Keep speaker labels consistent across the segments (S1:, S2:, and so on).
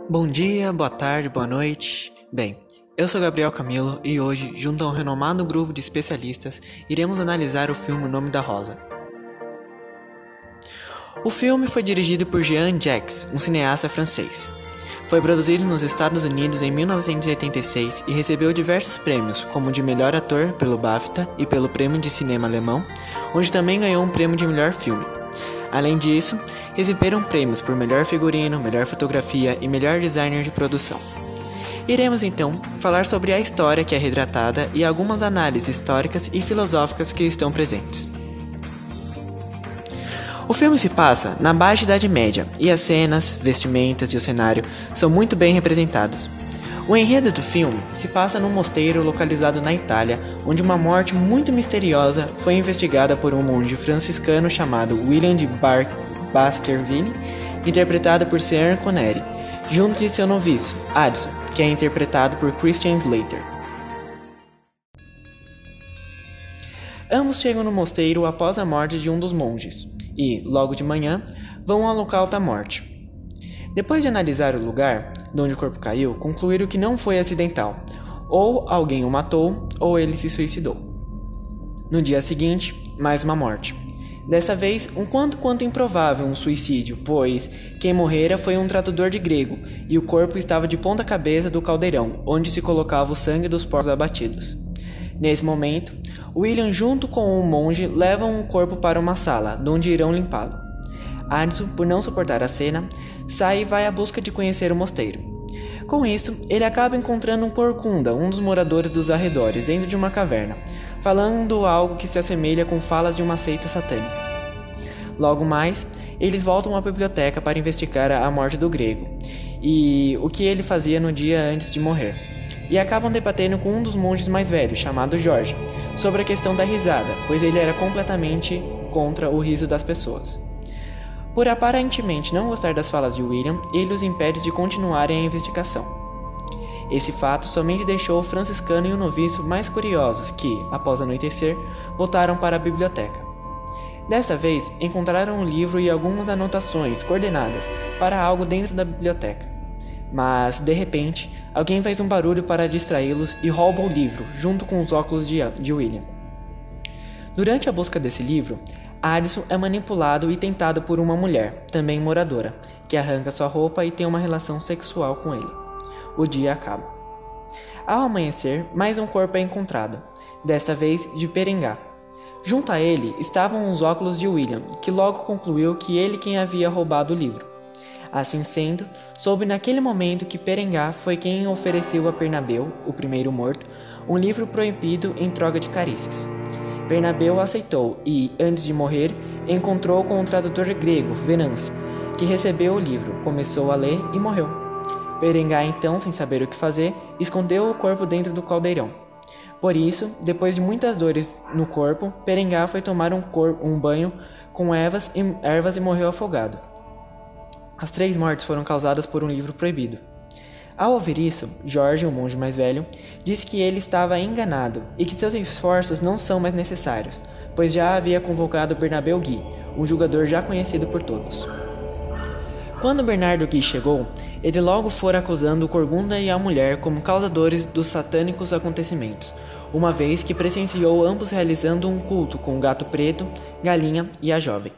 S1: Bom dia, boa tarde, boa noite. Bem, eu sou Gabriel Camilo e hoje, junto a um renomado grupo de especialistas, iremos analisar o filme O Nome da Rosa. O filme foi dirigido por Jean Jacques, um cineasta francês. Foi produzido nos Estados Unidos em 1986 e recebeu diversos prêmios, como o de melhor ator pelo BAFTA e pelo Prêmio de Cinema Alemão, onde também ganhou um prêmio de melhor filme. Além disso, receberam prêmios por melhor figurino, melhor fotografia e melhor designer de produção. Iremos então falar sobre a história que é retratada e algumas análises históricas e filosóficas que estão presentes. O filme se passa na Baixa Idade Média e as cenas, vestimentas e o cenário são muito bem representados. O enredo do filme se passa num mosteiro localizado na Itália, onde uma morte muito misteriosa foi investigada por um monge franciscano chamado William de Baskerville, interpretado por Sean Connery, junto de seu noviço, Addison, que é interpretado por Christian Slater. Ambos chegam no mosteiro após a morte de um dos monges e, logo de manhã, vão ao local da morte. Depois de analisar o lugar de onde o corpo caiu, concluíram que não foi acidental. Ou alguém o matou, ou ele se suicidou. No dia seguinte, mais uma morte. Dessa vez, um quanto improvável um suicídio, pois quem morrera foi um tratador de grego, e o corpo estava de ponta cabeça do caldeirão, onde se colocava o sangue dos porcos abatidos. Nesse momento, William junto com o monge levam o corpo para uma sala, onde irão limpá-lo. Addison, por não suportar a cena, sai e vai à busca de conhecer o mosteiro. Com isso, ele acaba encontrando um corcunda, um dos moradores dos arredores, dentro de uma caverna, falando algo que se assemelha com falas de uma seita satânica. Logo mais, eles voltam à biblioteca para investigar a morte do grego e o que ele fazia no dia antes de morrer, e acabam debatendo com um dos monges mais velhos, chamado Jorge, sobre a questão da risada, pois ele era completamente contra o riso das pessoas. Por aparentemente não gostar das falas de William, ele os impede de continuarem a investigação. Esse fato somente deixou o franciscano e o noviço mais curiosos que, após anoitecer, voltaram para a biblioteca. Desta vez, encontraram um livro e algumas anotações coordenadas para algo dentro da biblioteca. Mas, de repente, alguém faz um barulho para distraí-los e rouba o livro, junto com os óculos de William. Durante a busca desse livro, Addison é manipulado e tentado por uma mulher, também moradora, que arranca sua roupa e tem uma relação sexual com ele. O dia acaba. Ao amanhecer, mais um corpo é encontrado, desta vez de Perengá. Junto a ele estavam os óculos de William, que logo concluiu que ele quem havia roubado o livro. Assim sendo, soube naquele momento que Perengá foi quem ofereceu a Bernabeu, o primeiro morto, um livro proibido em troca de carícias. Bernabeu aceitou e, antes de morrer, encontrou com o tradutor grego, Venâncio, que recebeu o livro, começou a ler e morreu. Perengá, então, sem saber o que fazer, escondeu o corpo dentro do caldeirão. Por isso, depois de muitas dores no corpo, Perengá foi tomar um banho com ervas e morreu afogado. As 3 mortes foram causadas por um livro proibido. Ao ouvir isso, Jorge, o monge mais velho, disse que ele estava enganado e que seus esforços não são mais necessários, pois já havia convocado Bernabeu Gui, um julgador já conhecido por todos. Quando Bernardo Gui chegou, ele logo fora acusando o Corcunda e a mulher como causadores dos satânicos acontecimentos, uma vez que presenciou ambos realizando um culto com o gato preto, galinha e a jovem.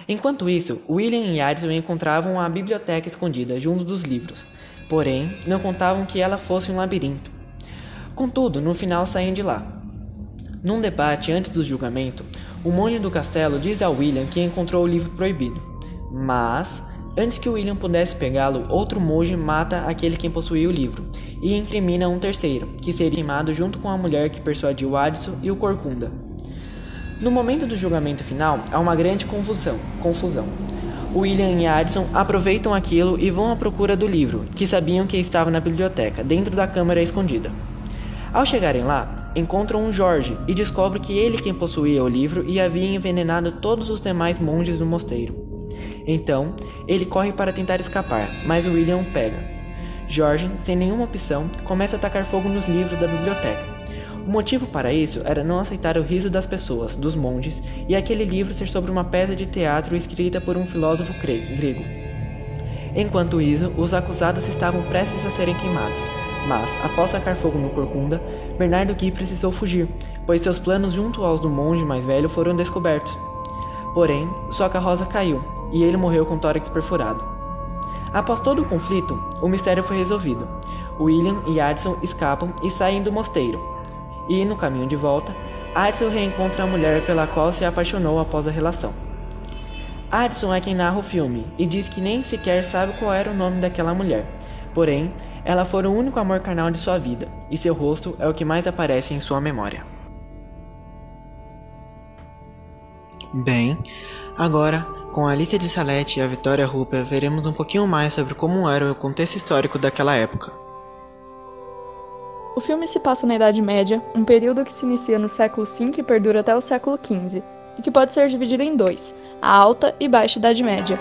S1: Enquanto isso, William e Addison encontravam a biblioteca escondida junto dos livros, porém não contavam que ela fosse um labirinto. Contudo, no final saem de lá. Num debate antes do julgamento, o monge do castelo diz a William que encontrou o livro proibido, mas, antes que William pudesse pegá-lo, outro monge mata aquele quem possuía o livro e incrimina um terceiro, que seria queimado junto com a mulher que persuadiu Addison e o Corcunda. No momento do julgamento final, há uma grande confusão. William e Addison aproveitam aquilo e vão à procura do livro, que sabiam que estava na biblioteca, dentro da câmara escondida. Ao chegarem lá, encontram um Jorge e descobrem que ele quem possuía o livro e havia envenenado todos os demais monges do mosteiro. Então, ele corre para tentar escapar, mas William o pega. Jorge, sem nenhuma opção, começa a atacar fogo nos livros da biblioteca. O motivo para isso era não aceitar o riso das pessoas, dos monges, e aquele livro ser sobre uma peça de teatro escrita por um filósofo grego. Enquanto isso, os acusados estavam prestes a serem queimados, mas, após sacar fogo no Corcunda, Bernardo Gui precisou fugir, pois seus planos junto aos do monge mais velho foram descobertos. Porém, sua carroça caiu, e ele morreu com o tórax perfurado. Após todo o conflito, o mistério foi resolvido. William e Addison escapam e saem do mosteiro. E, no caminho de volta, Addison reencontra a mulher pela qual se apaixonou após a relação. Addison é quem narra o filme e diz que nem sequer sabe qual era o nome daquela mulher. Porém, ela foi o único amor carnal de sua vida, e seu rosto é o que mais aparece em sua memória. Bem, agora, com a Alicia de Salete e a Victoria Rupert, veremos um pouquinho mais sobre como era o contexto histórico daquela época.
S2: O filme se passa na Idade Média, um período que se inicia no século V e perdura até o século XV, e que pode ser dividido em dois, a Alta e Baixa Idade Média.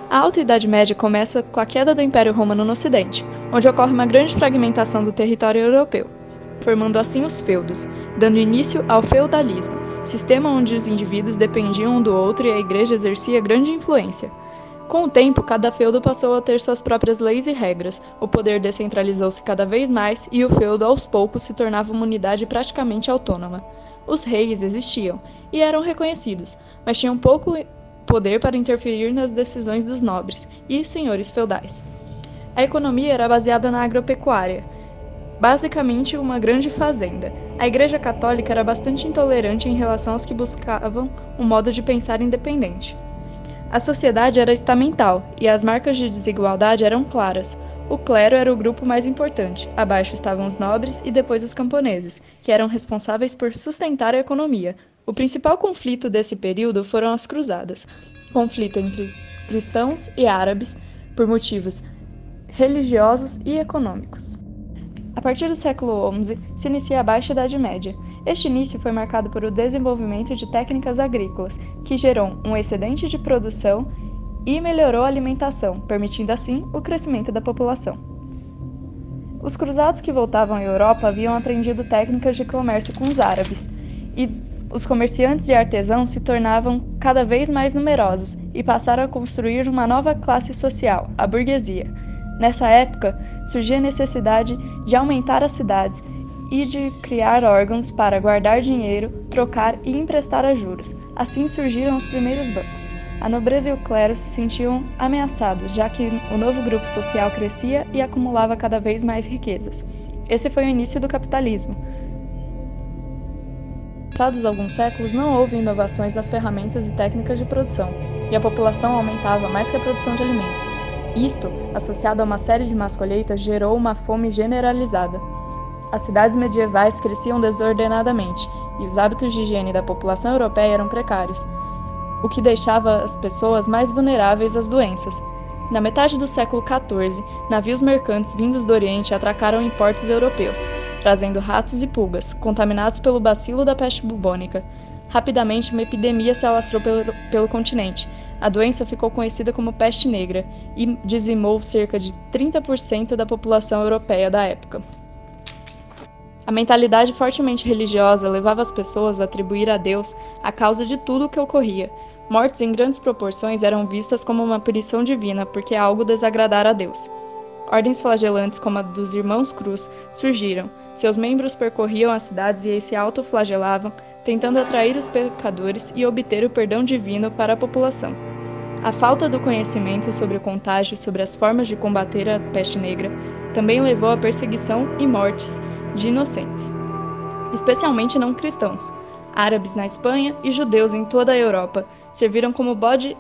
S2: A Alta Idade Média começa com a queda do Império Romano no Ocidente, onde ocorre uma grande fragmentação do território europeu, formando assim os feudos, dando início ao feudalismo, sistema onde os indivíduos dependiam um do outro e a Igreja exercia grande influência. Com o tempo, cada feudo passou a ter suas próprias leis e regras, o poder descentralizou-se cada vez mais e o feudo aos poucos se tornava uma unidade praticamente autônoma. Os reis existiam e eram reconhecidos, mas tinham pouco poder para interferir nas decisões dos nobres e senhores feudais. A economia era baseada na agropecuária, basicamente uma grande fazenda. A Igreja Católica era bastante intolerante em relação aos que buscavam um modo de pensar independente. A sociedade era estamental e as marcas de desigualdade eram claras. O clero era o grupo mais importante, abaixo estavam os nobres e depois os camponeses, que eram responsáveis por sustentar a economia. O principal conflito desse período foram as cruzadas, conflito entre cristãos e árabes por motivos religiosos e econômicos. A partir do século XI, se inicia a Baixa Idade Média. Este início foi marcado por o desenvolvimento de técnicas agrícolas, que gerou um excedente de produção e melhorou a alimentação, permitindo assim o crescimento da população. Os cruzados que voltavam à Europa haviam aprendido técnicas de comércio com os árabes, e os comerciantes e artesãos se tornavam cada vez mais numerosos e passaram a construir uma nova classe social, a burguesia. Nessa época, surgia a necessidade de aumentar as cidades e de criar órgãos para guardar dinheiro, trocar e emprestar a juros. Assim surgiram os primeiros bancos. A nobreza e o clero se sentiam ameaçados, já que o novo grupo social crescia e acumulava cada vez mais riquezas. Esse foi o início do capitalismo. Passados alguns séculos, não houve inovações nas ferramentas e técnicas de produção, e a população aumentava mais que a produção de alimentos. Isto, associado a uma série de más colheitas, gerou uma fome generalizada. As cidades medievais cresciam desordenadamente, e os hábitos de higiene da população europeia eram precários, o que deixava as pessoas mais vulneráveis às doenças. Na metade do século XIV, navios mercantes vindos do Oriente atracaram em portos europeus, trazendo ratos e pulgas, contaminados pelo bacilo da peste bubônica. Rapidamente, uma epidemia se alastrou pelo continente. A doença ficou conhecida como peste negra e dizimou cerca de 30% da população europeia da época. A mentalidade fortemente religiosa levava as pessoas a atribuir a Deus a causa de tudo o que ocorria. Mortes em grandes proporções eram vistas como uma punição divina porque algo desagradara a Deus. Ordens flagelantes como a dos Irmãos Cruz surgiram. Seus membros percorriam as cidades e se autoflagelavam, tentando atrair os pecadores e obter o perdão divino para a população. A falta do conhecimento sobre o contágio e sobre as formas de combater a peste negra também levou à perseguição e mortes de inocentes, especialmente não cristãos. Árabes na Espanha e judeus em toda a Europa serviram como bodes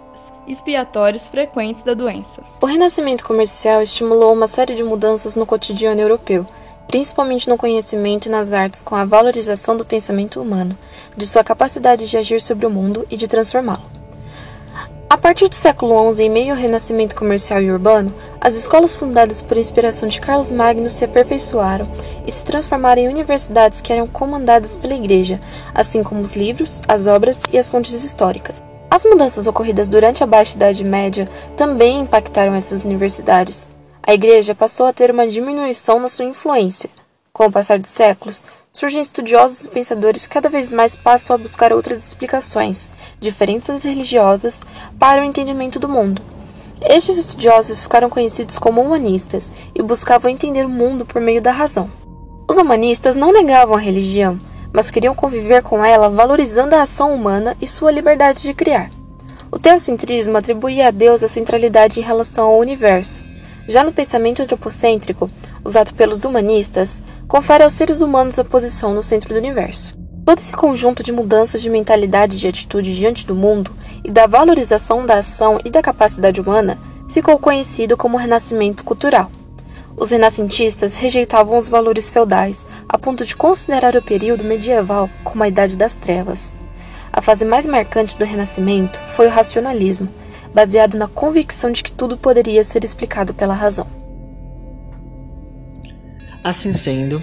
S2: expiatórios frequentes da doença.
S3: O renascimento comercial estimulou uma série de mudanças no cotidiano europeu, principalmente no conhecimento e nas artes, com a valorização do pensamento humano, de sua capacidade de agir sobre o mundo e de transformá-lo. A partir do século XI, em meio ao renascimento comercial e urbano, as escolas fundadas por inspiração de Carlos Magno se aperfeiçoaram e se transformaram em universidades que eram comandadas pela Igreja, assim como os livros, as obras e as fontes históricas. As mudanças ocorridas durante a Baixa Idade Média também impactaram essas universidades. A Igreja passou a ter uma diminuição na sua influência. Com o passar dos séculos, surgem estudiosos e pensadores que cada vez mais passam a buscar outras explicações, diferentes das religiosas, para o entendimento do mundo. Estes estudiosos ficaram conhecidos como humanistas e buscavam entender o mundo por meio da razão. Os humanistas não negavam a religião, mas queriam conviver com ela valorizando a ação humana e sua liberdade de criar. O teocentrismo atribuía a Deus a centralidade em relação ao universo. Já no pensamento antropocêntrico, usado pelos humanistas, confere aos seres humanos a posição no centro do universo. Todo esse conjunto de mudanças de mentalidade e de atitude diante do mundo e da valorização da ação e da capacidade humana ficou conhecido como renascimento cultural. Os renascentistas rejeitavam os valores feudais, a ponto de considerar o período medieval como a Idade das Trevas. A fase mais marcante do Renascimento foi o racionalismo, baseado na convicção de que tudo poderia ser explicado pela razão.
S1: Assim sendo,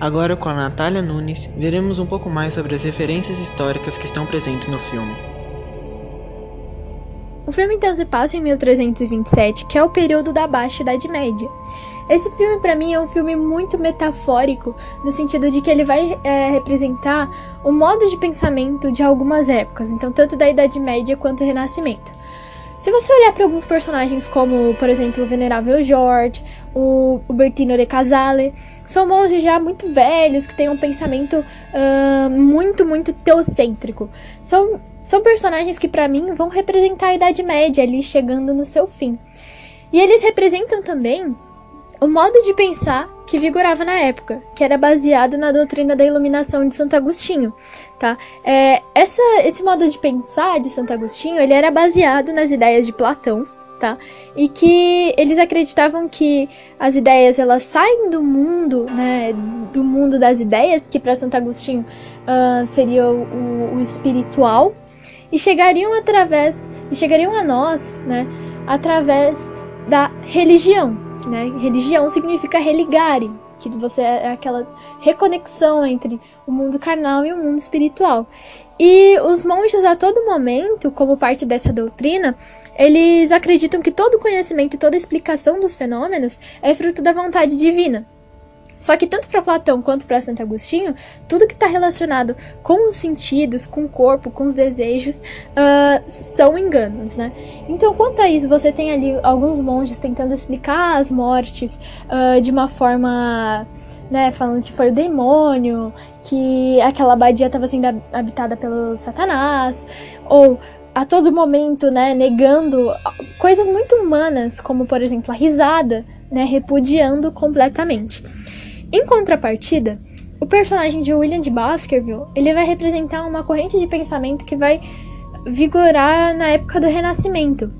S1: agora com a Natália Nunes, veremos um pouco mais sobre as referências históricas que estão presentes no filme.
S4: O filme então se passa em 1327, que é o período da Baixa Idade Média. Esse filme, para mim, é um filme muito metafórico, no sentido de que ele vai representar o modo de pensamento de algumas épocas, então tanto da Idade Média quanto do Renascimento. Se você olhar para alguns personagens como, por exemplo, o Venerável George, o Bertino de Casale, são monges já muito velhos, que têm um pensamento muito teocêntrico. São personagens que, para mim, vão representar a Idade Média ali chegando no seu fim. E eles representam também o modo de pensar que vigorava na época, que era baseado na doutrina da iluminação de Santo Agostinho, tá? Esse modo de pensar de Santo Agostinho, ele era baseado nas ideias de Platão, tá? E que eles acreditavam que as ideias, elas saem do mundo, né? Do mundo das ideias, que para Santo Agostinho seria o espiritual, e chegariam a nós, né? Através da religião. Né? Religião significa religare, que é aquela reconexão entre o mundo carnal e o mundo espiritual. E os monges, a todo momento, como parte dessa doutrina, eles acreditam que todo conhecimento e toda explicação dos fenômenos é fruto da vontade divina. Só que tanto para Platão quanto para Santo Agostinho, tudo que está relacionado com os sentidos, com o corpo, com os desejos, são enganos, né? Então, quanto a isso, você tem ali alguns monges tentando explicar as mortes de uma forma, né, falando que foi o demônio, que aquela abadia estava sendo habitada pelo Satanás, ou a todo momento, né, negando coisas muito humanas, como, por exemplo, a risada, né, repudiando completamente. Em contrapartida, o personagem de William de Baskerville, ele vai representar uma corrente de pensamento que vai vigorar na época do Renascimento,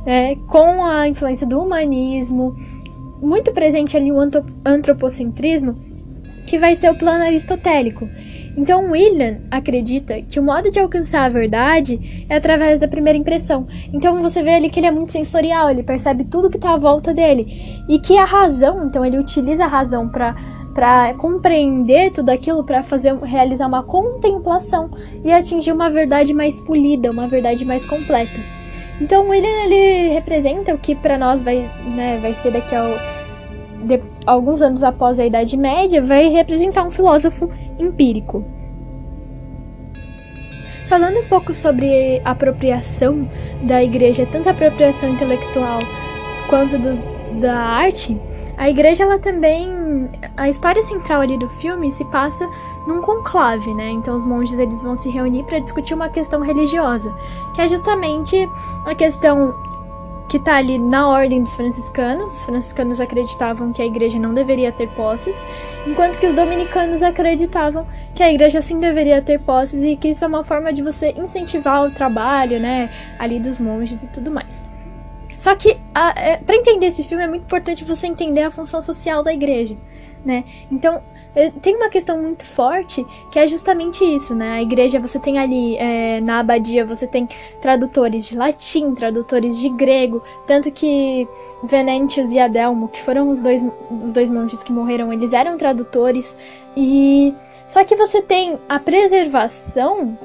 S4: né, com a influência do humanismo, muito presente ali o antropocentrismo, que vai ser o plano aristotélico. Então, William acredita que o modo de alcançar a verdade é através da primeira impressão. Então, você vê ali que ele é muito sensorial, ele percebe tudo que está à volta dele. E que a razão, então, ele utiliza a razão para compreender tudo aquilo, para realizar uma contemplação e atingir uma verdade mais polida, uma verdade mais completa. Então, William, ele representa o que para nós vai ser daqui a alguns anos após a Idade Média, vai representar um filósofo empírico. Falando um pouco sobre a apropriação da igreja, tanto a apropriação intelectual quanto da arte, a igreja, ela também, a história central ali do filme se passa num conclave, né? Então os monges, eles vão se reunir para discutir uma questão religiosa, que é justamente a questão que está ali na ordem dos franciscanos. Os franciscanos acreditavam que a igreja não deveria ter posses, enquanto que os dominicanos acreditavam que a igreja sim deveria ter posses e que isso é uma forma de você incentivar o trabalho, né, ali dos monges e tudo mais. Só que, para entender esse filme, é muito importante você entender a função social da igreja, né? Então, tem uma questão muito forte que é justamente isso, né? A igreja, você tem ali, na abadia, você tem tradutores de latim, tradutores de grego, tanto que Venântius e Adelmo, que foram os dois monges que morreram, eles eram tradutores. Só que você tem a preservação,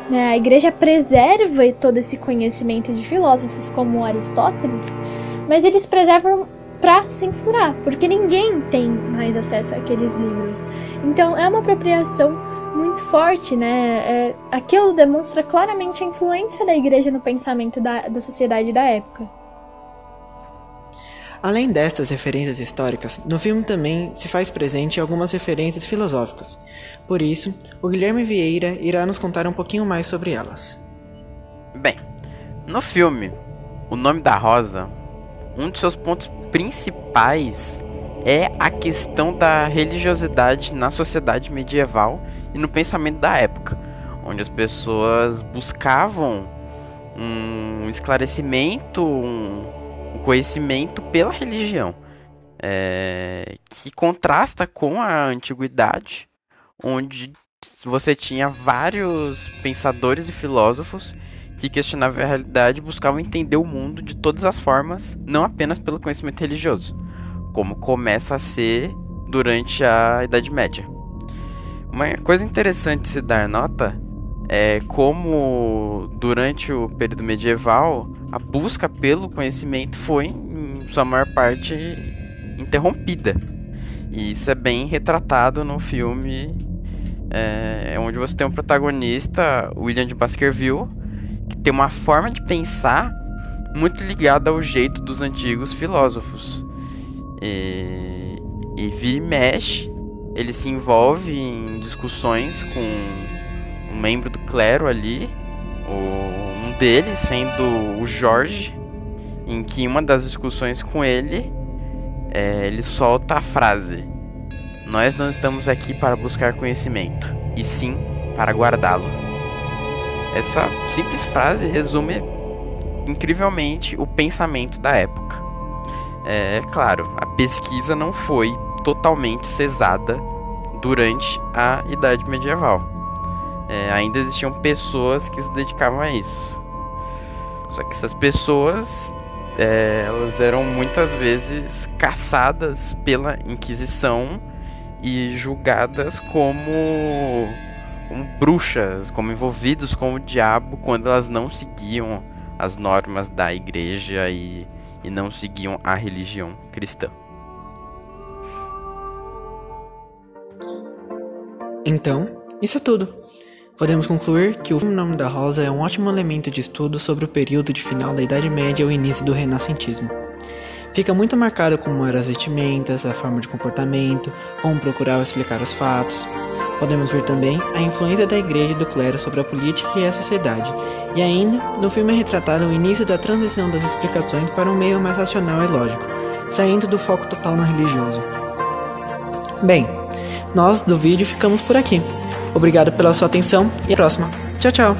S4: né? A igreja preserva todo esse conhecimento de filósofos como Aristóteles, mas eles preservam para censurar, porque ninguém tem mais acesso àqueles livros. Então é uma apropriação muito forte, né? Aquilo demonstra claramente a influência da igreja no pensamento da sociedade da época.
S1: Além destas referências históricas, no filme também se faz presente algumas referências filosóficas. Por isso, o Guilherme Vieira irá nos contar um pouquinho mais sobre elas.
S5: Bem, no filme O Nome da Rosa, um de seus pontos principais é a questão da religiosidade na sociedade medieval e no pensamento da época, onde as pessoas buscavam um esclarecimento, um conhecimento pela religião, que contrasta com a antiguidade, onde você tinha vários pensadores e filósofos que questionavam a realidade e buscavam entender o mundo de todas as formas, não apenas pelo conhecimento religioso, como começa a ser durante a Idade Média. Uma coisa interessante de se dar nota é como, durante o período medieval, a busca pelo conhecimento foi, em sua maior parte, interrompida. E isso é bem retratado no filme, onde você tem um protagonista, William de Baskerville, que tem uma forma de pensar muito ligada ao jeito dos antigos filósofos. E vira e mexe, ele se envolve em discussões com um membro do clero ali, um deles sendo o Jorge, em que em uma das discussões com ele, ele solta a frase: "Nós não estamos aqui para buscar conhecimento, e sim para guardá-lo." Essa simples frase resume incrivelmente o pensamento da época. Claro, a pesquisa não foi totalmente cesada durante a Idade Medieval. Ainda existiam pessoas que se dedicavam a isso. Só que essas pessoas, elas eram muitas vezes caçadas pela Inquisição e julgadas como bruxas, como envolvidos com o diabo, quando elas não seguiam as normas da igreja e não seguiam a religião cristã.
S1: Então, isso é tudo. Podemos concluir que o filme O Nome da Rosa é um ótimo elemento de estudo sobre o período de final da Idade Média e o início do Renascentismo. Fica muito marcado como eram as vestimentas, a forma de comportamento, como procurava explicar os fatos. Podemos ver também a influência da igreja e do clero sobre a política e a sociedade. E ainda, no filme é retratado o início da transição das explicações para um meio mais racional e lógico, saindo do foco total no religioso. Bem, nós do vídeo ficamos por aqui. Obrigado pela sua atenção e até a próxima. Tchau, tchau!